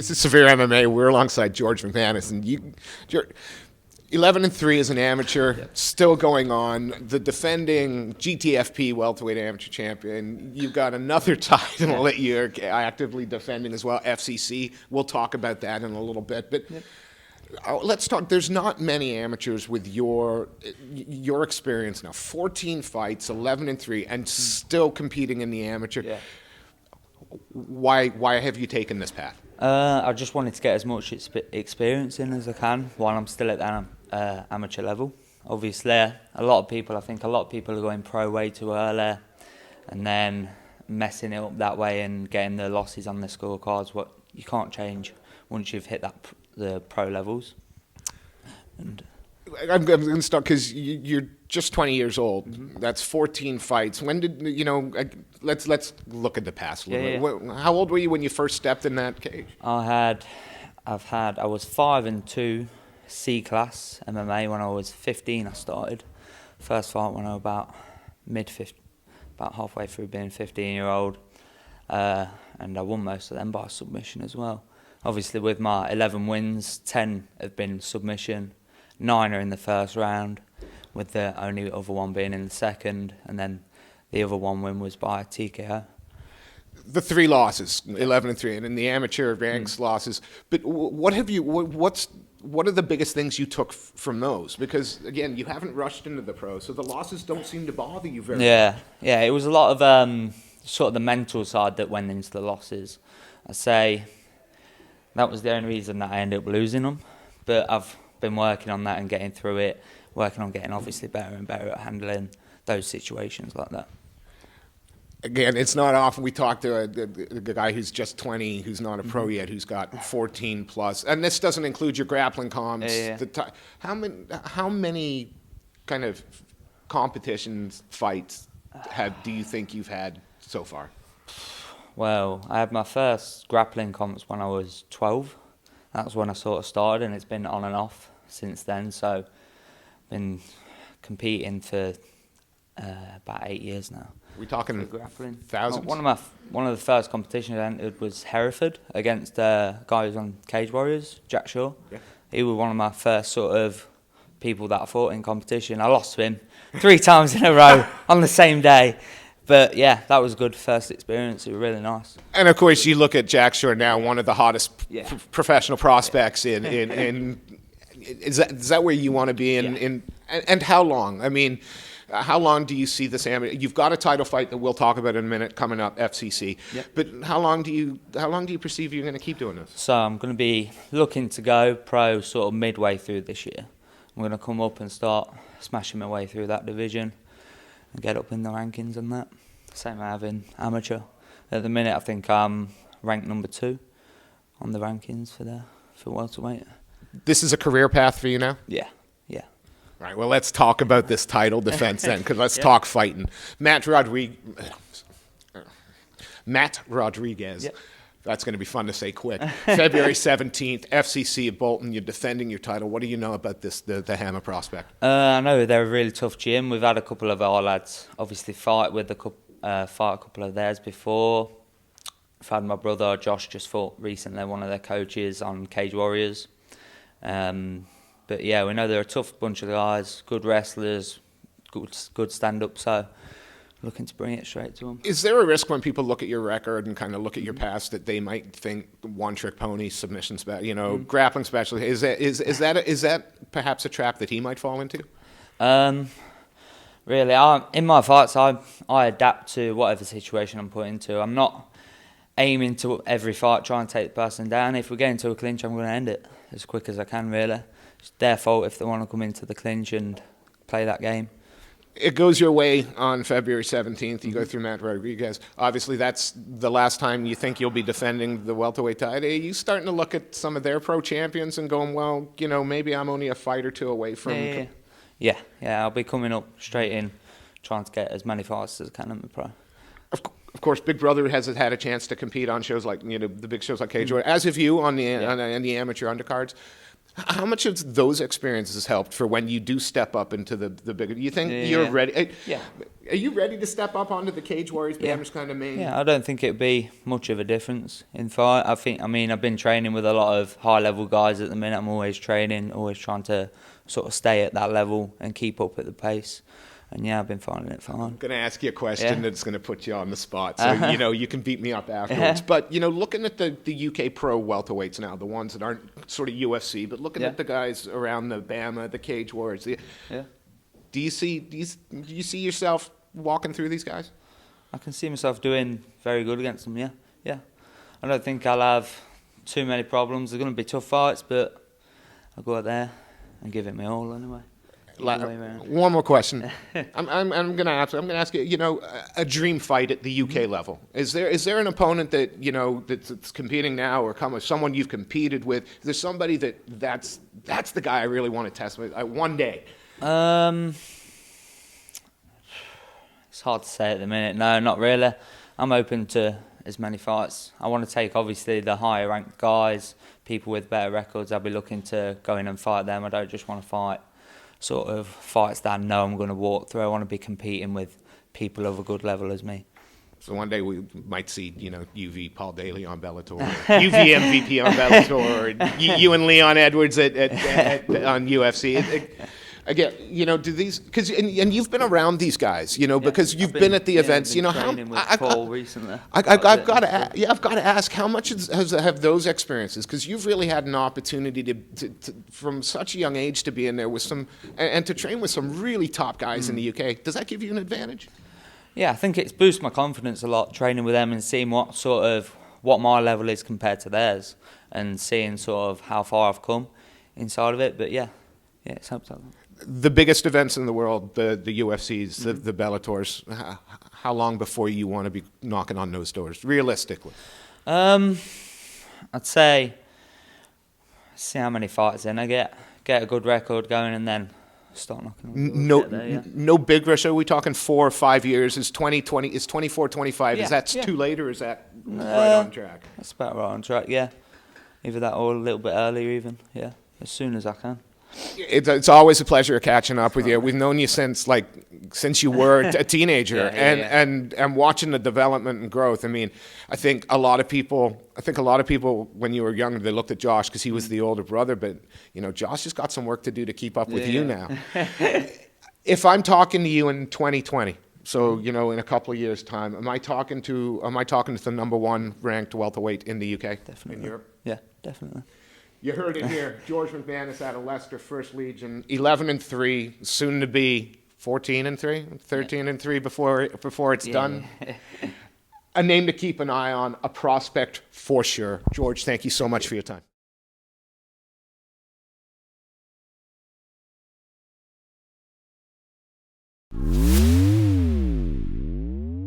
This is Severe MMA. We're alongside George McManus, and you're 11-3 as an amateur, still going on. The defending GTFP welterweight amateur champion. You've got another title that you're actively defending as well, FCC. We'll talk about that in a little bit, but. Let's talk. There's not many amateurs with your experience now. 14 fights, 11-3, and still competing in the amateur. Yeah. Why have you taken this path? I just wanted to get as much experience in as I can while I'm still at the amateur level. Obviously, I think a lot of people are going pro way too early, and then messing it up that way and getting the losses on the scorecards. What you can't change once you've hit the pro levels. And I'm going to start because you're just 20 years old. Mm-hmm. That's 14 fights. When did let's look at the past a little bit. Yeah. How old were you when you first stepped in that cage? I was 5-2 C class MMA when I was 15. I started first fight when I was about about halfway through being 15-year-old, and I won most of them by submission as well. Obviously, with my 11 wins, 10 have been submission, 9 are in the first round, with the only other one being in the second, and then the other one win was by TKO. The 3 losses, 11-3, and in the amateur ranks losses. But what are the biggest things you took from those? Because again, you haven't rushed into the pros, so the losses don't seem to bother you very much. Yeah. It was a lot of sort of the mental side that went into the losses. I say that was the only reason that I ended up losing them. But I've been working on that and getting through it, working on getting obviously better and better at handling those situations like that. Again, it's not often we talk to a guy who's just 20, who's not a pro yet, who's got 14 plus, and this doesn't include your grappling comps. Yeah. How many kind of competitions fights do you think you've had so far? Well, I had my first grappling comps when I was 12. That's when I sort of started, and it's been on and off since then. So, I've been competing for about 8 years now. We talking grappling? Thousands? One of the first competitions I entered was Hereford against a guy who's on Cage Warriors, Jack Shaw. Yeah. He was one of my first sort of people that I fought in competition. I lost to him 3 times in a row on the same day. But yeah, that was a good first experience. It was really nice. And of course, you look at Jack Shore now, one of the hottest professional prospects in is that where you want to be? And how long? I mean, how long do you see this amateur? You've got a title fight that we'll talk about in a minute coming up, FCC. Yep. But how long do you perceive you're going to keep doing this? So I'm going to be looking to go pro sort of midway through this year. I'm going to come up and start smashing my way through that division and get up in the rankings and that. Same I have in amateur. At the minute, I think I'm ranked number 2 on the rankings for welterweight. This is a career path for you now? Yeah. All right, well, let's talk about this title defense then, because let's talk fighting. Matt Rodriguez. That's going to be fun to say quick. February 17th, FCC at Bolton. You're defending your title. What do you know about this, the Hammer prospect? I know they're a really tough gym. We've had a couple of our lads obviously fight a couple of theirs before. I've had my brother Josh just fought recently, one of their coaches on Cage Warriors. But yeah, we know they're a tough bunch of guys, good wrestlers, good stand-up, so looking to bring it straight to them. Is there a risk when people look at your record and kind of look at your past that they might think one-trick pony, submission grappling specialist? Is that perhaps a trap that he might fall into? Really, in my fights, I adapt to whatever situation I'm put into. I'm not aiming to every fight try and take the person down. If we get into a clinch, I'm going to end it as quick as I can, really. It's their fault if they want to come into the clinch and play that game. It goes your way on February 17th. You go through Matt Rodriguez. Obviously, that's the last time you think you'll be defending the welterweight title. Are you starting to look at some of their pro champions and going, well, maybe I'm only a fight or 2 away from... Yeah, I'll be coming up straight in, trying to get as many fights as I can in the pro. Of course, Big Brother has had a chance to compete on shows like the big shows like Cage Warriors, as have you on the amateur undercards. How much of those experiences helped for when you do step up into the bigger? Do you think you're ready? Yeah. Are you ready to step up onto the Cage Warriors banners kind of main? Yeah, I don't think it'd be much of a difference in fight. I mean, I've been training with a lot of high-level guys at the minute. I'm always training, always trying to sort of stay at that level and keep up at the pace. And yeah, I've been finding it fine. I'm going to ask you a question that's going to put you on the spot, so you can beat me up afterwards. But looking at the UK pro welterweights now, the ones that aren't sort of UFC, but looking at the guys around the BAMMA, the Cage Warriors, do you see yourself walking through these guys? I can see myself doing very good against them. Yeah. I don't think I'll have too many problems. They're going to be tough fights, but I'll go out there and give it my all anyway. One more question. I'm going to ask you. A dream fight at the UK level. Is there an opponent that that's competing now, or someone you've competed with? Is there somebody that's the guy I really want to test with one day? It's hard to say at the minute. No, not really. I'm open to as many fights. I want to take obviously the higher ranked guys, people with better records. I'll be looking to go in and fight them. I don't just want to fight sort of fights that I know I'm going to walk through. I want to be competing with people of a good level as me. So one day we might see, UV Paul Daly on Bellator, UV MVP on Bellator, you and Leon Edwards on UFC. Again, do these, and you've been around these guys, because you've been at the events. Paul recently. I've got to ask, how much have those experiences? Because you've really had an opportunity to from such a young age to be in there with some and to train with some really top guys in the UK. Does that give you an advantage? Yeah, I think it's boosted my confidence a lot, training with them and seeing what my level is compared to theirs, and seeing sort of how far I've come inside of it. But yeah, it's helped out. The biggest events in the world, the UFCs, the Bellators, how long before you want to be knocking on those doors, realistically? I'd say, see how many fights in I get a good record going, and then start knocking on doors. No big rush. Are we talking 4 or 5 years? Is 24, 25? Is that too late, or is that right on track? That's about right on track, yeah. Either that or a little bit earlier even, yeah. As soon as I can. It's always a pleasure catching up with you. We've known you since you were a teenager, and watching the development and growth. I mean, I think a lot of people when you were younger, they looked at Josh because he was the older brother, but Josh has got some work to do to keep up with you now. If I'm talking to you in 2020, so in a couple of years' time, am I talking to the #1 ranked welterweight in the UK? Definitely. In Europe? Yeah, definitely. You heard it here. George McManus out of Leicester, First Legion, 11-3, soon to be 14-3, 13-3 before it's done. A name to keep an eye on, a prospect for sure. George, thank you so much for your time.